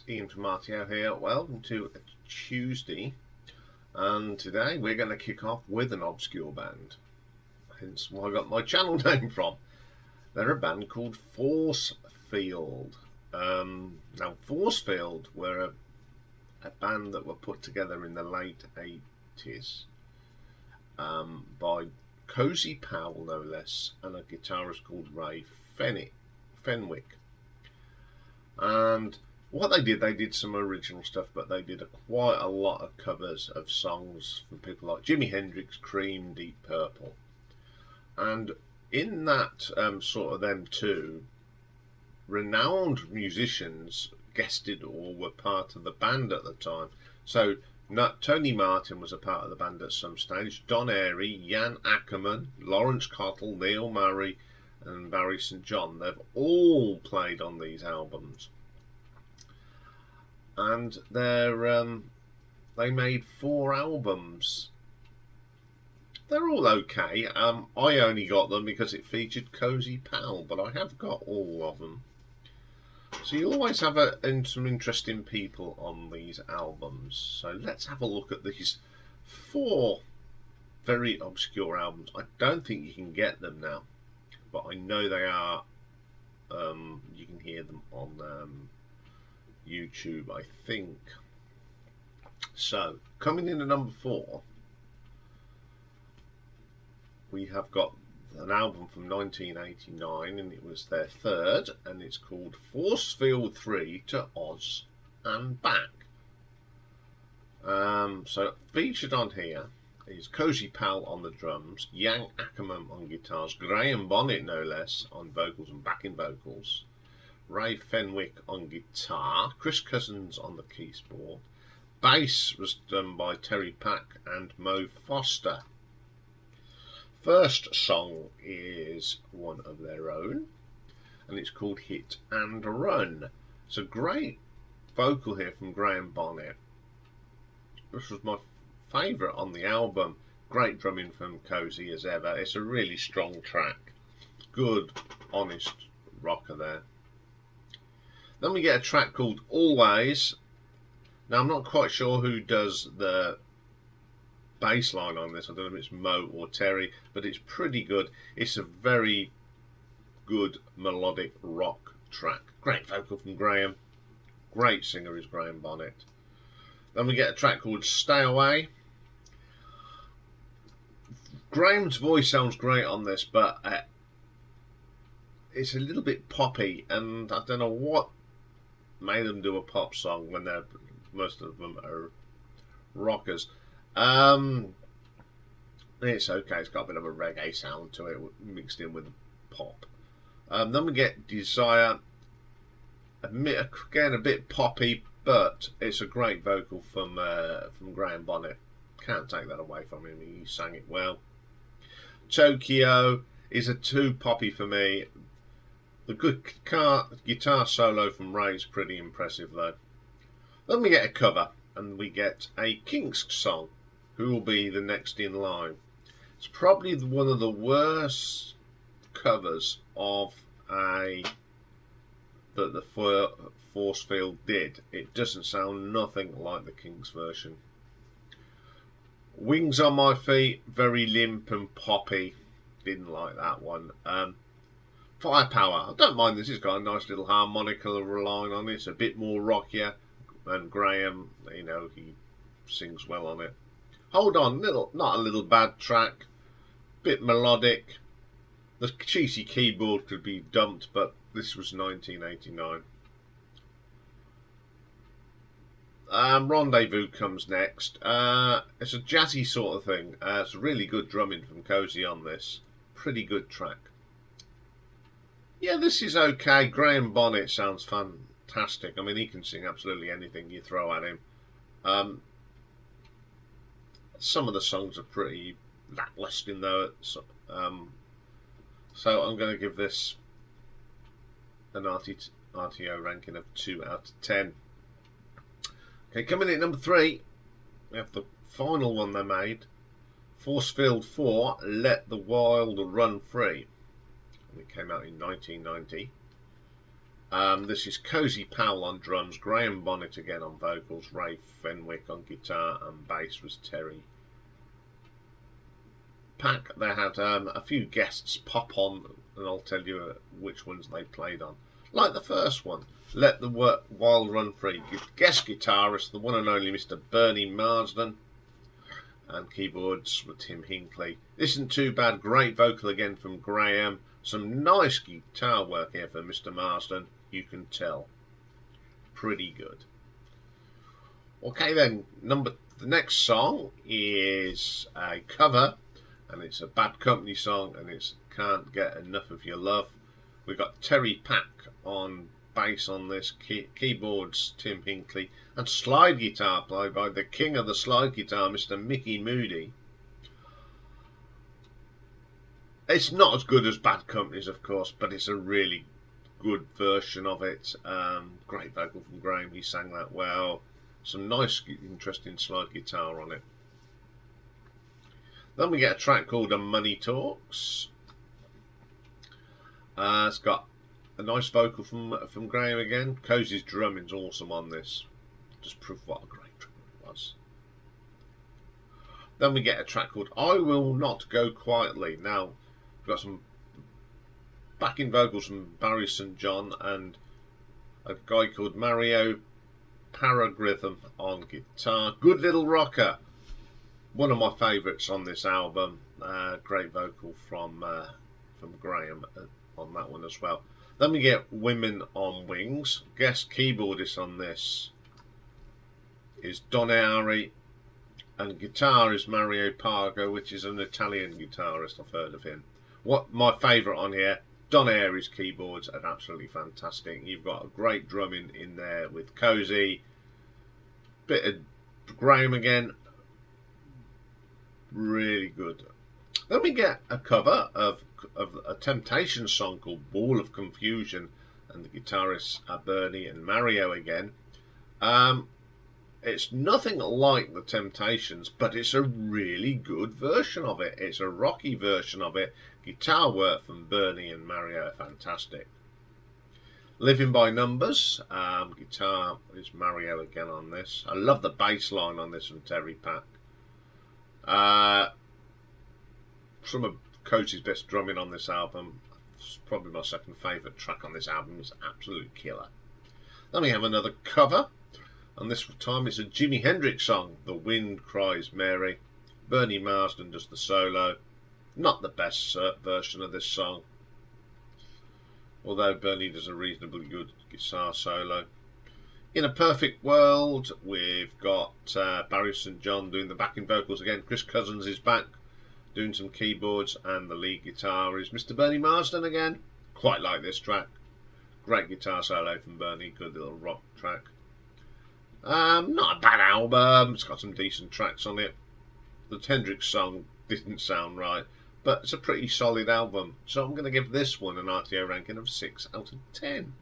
Iain from RTO here. Welcome to a Tuesday, and today we're going to kick off with an obscure band, hence where I got my channel name from. They're a band called Forcefield. Now Forcefield were a band that were put together in the late 80s by Cozy Powell, no less, and a guitarist called Fenwick. And what they did some original stuff, but they did quite a lot of covers of songs from people like Jimi Hendrix, Cream, Deep Purple. And in that sort of them two, renowned musicians guested or were part of the band at the time. So Tony Martin was a part of the band at some stage, Don Airey, Jan Ackerman, Lawrence Cottle, Neil Murray and Barry St. John. They've all played on these albums, and they made 4 albums. They're all okay. I only got them because it featured Cozy Powell, but I have got all of them. So you always have some interesting people on these albums. So let's have a look at these 4 very obscure albums. I don't think you can get them now, but I know they are. You can hear them on YouTube, I think. So coming in at number 4, we have got an album from 1989, and it was their 3rd, and it's called Forcefield III to Oz and Back. So featured on here is Cozy Powell on the drums, Jan Ackerman on guitars, Graham Bonnet no less on vocals and backing vocals, Ray Fenwick on guitar, Chris Cousins on the keyboard. Bass was done by Terry Pack and Mo Foster. First song is one of their own, and it's called Hit and Run. It's a great vocal here from Graham Bonnet. This was my favourite on the album. Great drumming from Cozy as ever. It's a really strong track. Good, honest rocker there. Then we get a track called Always. Now I'm not quite sure who does the bass line on this. I don't know if it's Mo or Terry, but it's pretty good. It's a very good melodic rock track. Great vocal from Graham. Great singer is Graham Bonnet. Then we get a track called Stay Away. Graham's voice sounds great on this, but it's a little bit poppy, and I don't know what made them do a pop song when most of them are rockers. It's okay. It's got a bit of a reggae sound to it, mixed in with pop. Then we get Desire. Again, a bit poppy, but it's a great vocal from Graham Bonnet. Can't take that away from him. He sang it well. Tokyo is a too poppy for me. The good guitar solo from Ray is pretty impressive though. Then we get a cover, and we get a Kinks song, Who Will Be the Next in Line. It's probably one of the worst covers of that the Forcefield did. It doesn't sound nothing like the Kinks version. Wings on My Feet, very limp and poppy. Didn't like that one. Firepower, I don't mind this. It's got a nice little harmonica line on it. It's a bit more rockier. And Graham, you know, he sings well on it. Hold On, not a little bad track. Bit melodic. The cheesy keyboard could be dumped, but this was 1989. Rendezvous comes next. It's a jazzy sort of thing. It's really good drumming from Cozy on this. Pretty good track. Yeah, this is okay. Graham Bonnet sounds fantastic. I mean, he can sing absolutely anything you throw at him. Some of the songs are pretty lacklustre though. So I'm going to give this an RTO ranking of 2 out of 10. Okay, coming in at number 3, we have the final one they made, Forcefield IV, Let the Wild Run Free. And it came out in 1990. This is Cozy Powell on drums, Graham Bonnet again on vocals, Ray Fenwick on guitar, and bass was Terry Pack. They had a few guests pop on, and I'll tell you which ones they played on. Like the first one, Let the Wild Run Free. Guest guitarist, the one and only Mr. Bernie Marsden, and keyboards were Tim Hinckley. Isn't too bad. Great vocal again from Graham. Some nice guitar work here for Mr. Marsden. You can tell. Pretty good. Okay then, the next song is a cover, and it's a Bad Company song, and it's Can't Get Enough of Your Love. We've got Terry Pack on bass on this, keyboards Tim Hinckley, and slide guitar played by the king of the slide guitar, Mr. Mickey Moody. It's not as good as Bad Company's, of course, but it's a really good version of it. Great vocal from Graham, he sang that well. Some nice, interesting slide guitar on it. Then we get a track called Money Talks. It's got a nice vocal from Graham again. Cozy's drumming's awesome on this. Just proof what a great drummer it was. Then we get a track called I Will Not Go Quietly. Now, we've got some backing vocals from Barry St. John and a guy called Mario Paragritham on guitar. Good Little Rocker. One of my favourites on this album. Great vocal from Graham on that one as well. Then we get Women on Wings. Guest keyboardist on this is Don Ari, and guitar is Mario Pargo, which is an Italian guitarist. I've heard of him. What my favourite on here, Don Ari's keyboards are absolutely fantastic. You've got a great drumming in there with Cozy, bit of Graham again, really good. Then we get a cover of a Temptation song called Ball of Confusion, and the guitarists are Bernie and Mario again. It's nothing like the Temptations, but it's a really good version of it. It's a rocky version of it. Guitar work from Bernie and Mario are fantastic. Living by Numbers, guitar is Mario again on this. I love the bass line on this from Terry Pack. Some of Cozy's best drumming on this album. It's probably my second favourite track on this album. It's absolute killer. Then we have another cover, and this time it's a Jimi Hendrix song, The Wind Cries Mary. Bernie Marsden does the solo. Not the best version of this song, although Bernie does a reasonably good guitar solo. In a Perfect World, we've got Barry St. John doing the backing vocals again. Chris Cousins is back doing some keyboards, and the lead guitar is Mr. Bernie Marsden again. Quite like this track. Great guitar solo from Bernie. Good little rock track. Not a bad album. It's got some decent tracks on it. The Hendrix song didn't sound right, but it's a pretty solid album. So I'm going to give this one an RTO ranking of 6 out of 10.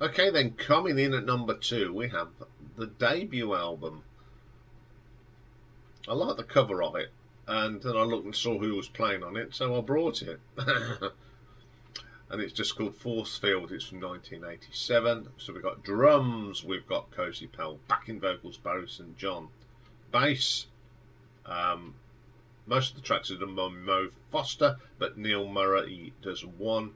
Okay, then coming in at number 2, we have the debut album. I like the cover of it, and then I looked and saw who was playing on it, so I brought it. And it's just called Forcefield. It's from 1987. So we've got drums, we've got Cozy Powell, backing vocals Barry St. John, bass. Most of the tracks are done by Mo Foster, but Neil Murray does one.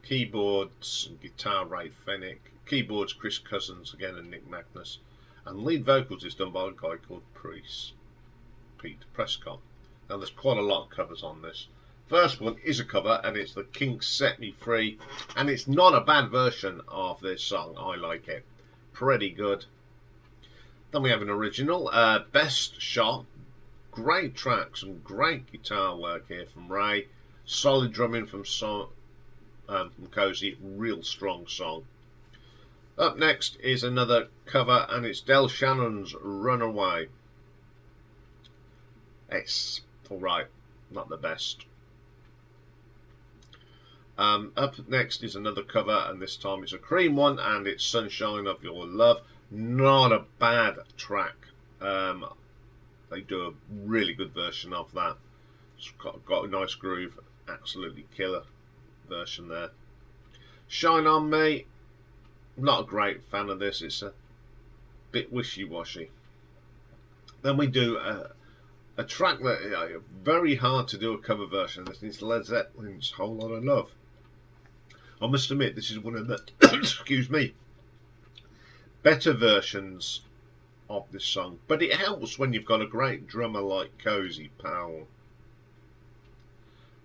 Keyboards and guitar Ray Fenwick. Keyboards Chris Cousins again and Nick Magnus. And lead vocals is done by a guy called Pete Prescott. Now there's quite a lot of covers on this. First one is a cover, and it's the Kinks Set Me Free, and it's not a bad version of this song. I like it. Pretty good. Then we have an original, Best Shot. Great tracks and great guitar work here from Ray. Solid drumming from Cozy. Real strong song. Up next is another cover, and it's Del Shannon's Runaway. It's alright, not the best. Up next is another cover, and this time it's a Cream one, and it's Sunshine of Your Love. Not a bad track. They do a really good version of that. It's got a nice groove. Absolutely killer version there. Shine On Me. Not a great fan of this. It's a bit wishy-washy. Then we do a track that very hard to do a cover version. This is Led Zeppelin's Whole Lot of Love. I must admit, this is one of the excuse me, better versions of this song, but it helps when you've got a great drummer like Cozy Powell.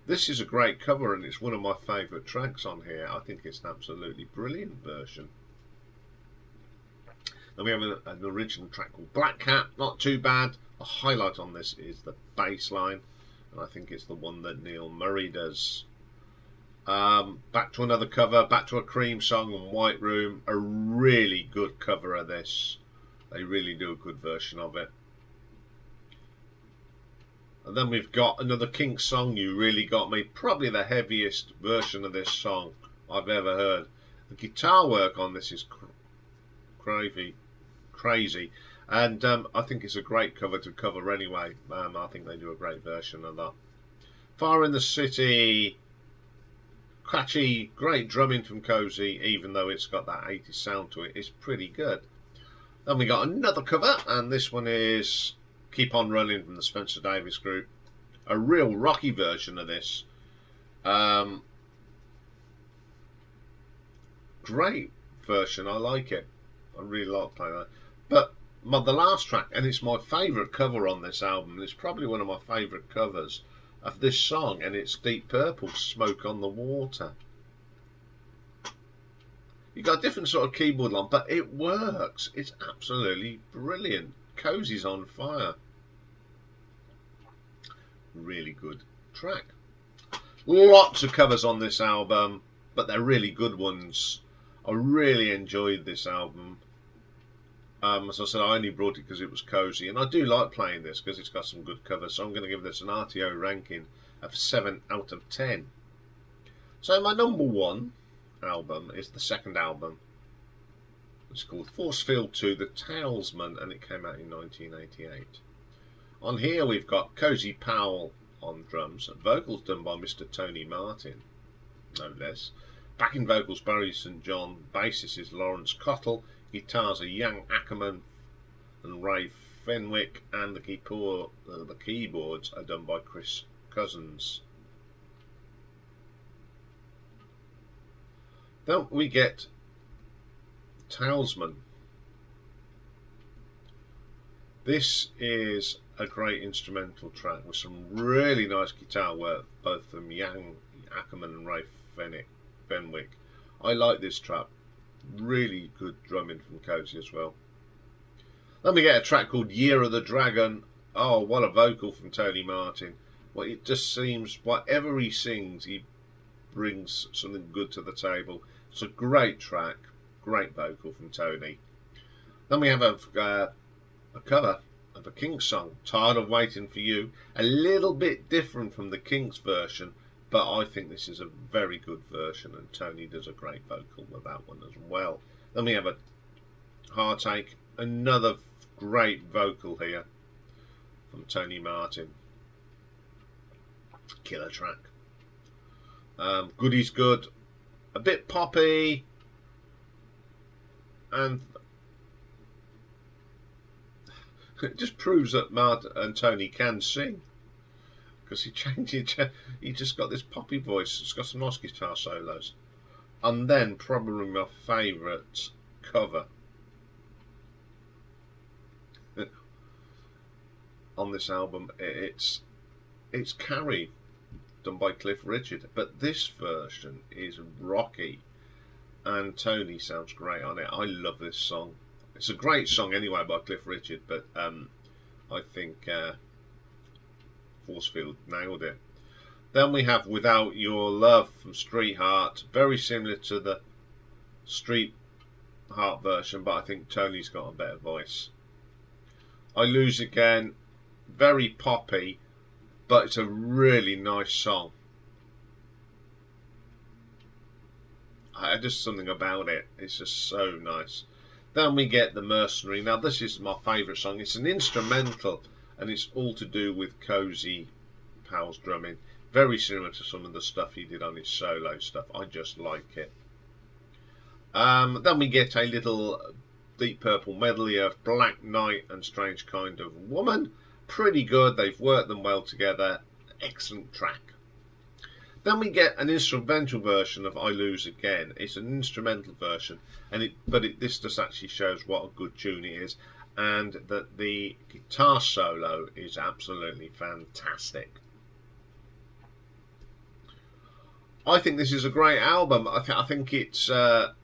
This is a great cover, and it's one of my favourite tracks on here. I think it's an absolutely brilliant version. Then we have an original track called Black Cat, not too bad. A highlight on this is the bass line, and I think it's the one that Neil Murray does. Back to another cover, back to a Cream song on White Room. A really good cover of this. They really do a good version of it. And then we've got another Kinks song, You Really Got Me. Probably the heaviest version of this song I've ever heard. The guitar work on this is crazy. And I think it's a great cover to cover anyway. I think they do a great version of that. Fire in the City. Catchy, great drumming from Cozy, even though it's got that 80s sound to it. It's pretty good. Then we got another cover, and this one is Keep On Running from the Spencer Davis Group. A real rocky version of this. Great version, I like it. I really like playing that. But the last track, and it's my favourite cover on this album, it's probably one of my favourite covers of this song, and it's Deep Purple's Smoke on the Water. You've got a different sort of keyboard line, but it works. It's absolutely brilliant. Cozy's on fire. Really good track. Lots of covers on this album, but they're really good ones. I really enjoyed this album. As I said, I only brought it because it was Cozy, and I do like playing this because it's got some good covers, so I'm going to give this an RTO ranking of 7 out of 10. So my number one album is the second album. It's called Forcefield II, The Talisman, and it came out in 1988. On here we've got Cozy Powell on drums, and vocals done by Mr. Tony Martin, no less. Backing vocals Barry St. John, bassist is Lawrence Cottle, guitars are Iain Ackerman and Ray Fenwick, and the keyboards are done by Chris Cousins. Then we get Talisman. This is a great instrumental track with some really nice guitar work, both from Iain Ackerman and Ray Fenwick. I like this track. Really good drumming from Cozy as well. Then we get a track called Year of the Dragon. Oh, what a vocal from Tony Martin. Well, it just seems whatever he sings, he brings something good to the table. It's a great track, great vocal from Tony. Then we have a cover of a Kinks song, Tired of Waiting for You. A little bit different from the Kinks version, but I think this is a very good version, and Tony does a great vocal with that one as well. Then we have a Heartache, another great vocal here from Tony Martin. Killer track. Goody's Good, a bit poppy, and it just proves that Martin and Tony can sing, because he just got this poppy voice. It's got some nice guitar solos. And then probably my favourite cover on this album, it's Carrie, done by Cliff Richard, but this version is rocky, and Tony sounds great on it. I love this song. It's a great song anyway by Cliff Richard, but I think Forcefield nailed it. Then we have Without Your Love from Street Heart, very similar to the Street Heart version, but I think Tony's got a better voice. I Lose Again, very poppy, but it's a really nice song. Just something about it, it's just so nice. Then we get The Mercenary. Now this is my favourite song. It's an instrumental, and it's all to do with Cozy Powell's drumming. Very similar to some of the stuff he did on his solo stuff. I just like it. Then we get a little Deep Purple medley of Black Knight and Strange Kind of Woman. Pretty good. They've worked them well together. Excellent track. Then we get an instrumental version of I Lose Again. It's an instrumental version, and this just actually shows what a good tune it is, and that the guitar solo is absolutely fantastic. I think this is a great album. I think it's a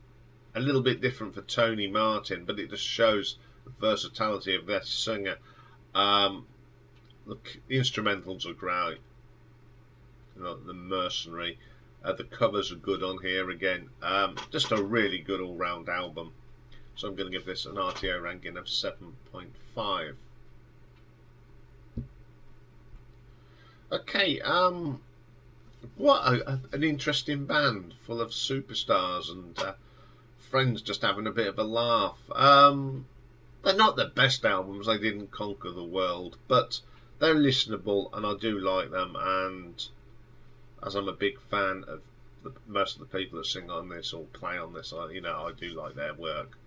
little bit different for Tony Martin, but it just shows the versatility of their singer. The instrumentals are great. The Mercenary. The covers are good on here again. Just a really good all-round album. So I'm going to give this an RTO ranking of 7.5. Okay, what an interesting band, full of superstars and friends just having a bit of a laugh. They're not the best albums, they didn't conquer the world, but they're listenable and I do like them, and as I'm a big fan of most of the people that sing on this or play on this, I do like their work.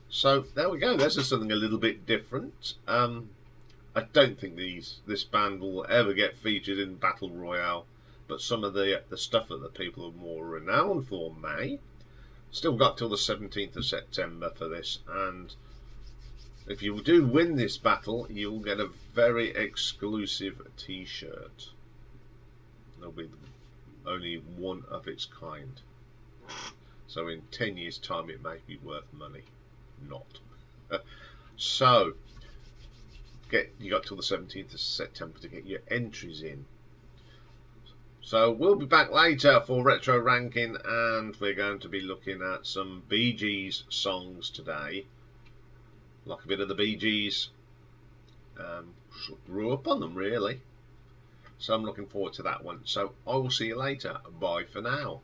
So there we go, there's just something a little bit different. I don't think this band will ever get featured in Battle Royale, but some of the stuff that the people are more renowned for may. Still got till the 17th of September for this, and if you do win this battle, you'll get a very exclusive t-shirt. There'll be only one of its kind. So in 10 years' time it may be worth money. Not. So, you got till the 17th of September to get your entries in. So we'll be back later for Retro Ranking, and we're going to be looking at some Bee Gees songs today. Like a bit of the Bee Gees. Grew up on them really. So I'm looking forward to that one. So I will see you later. Bye for now.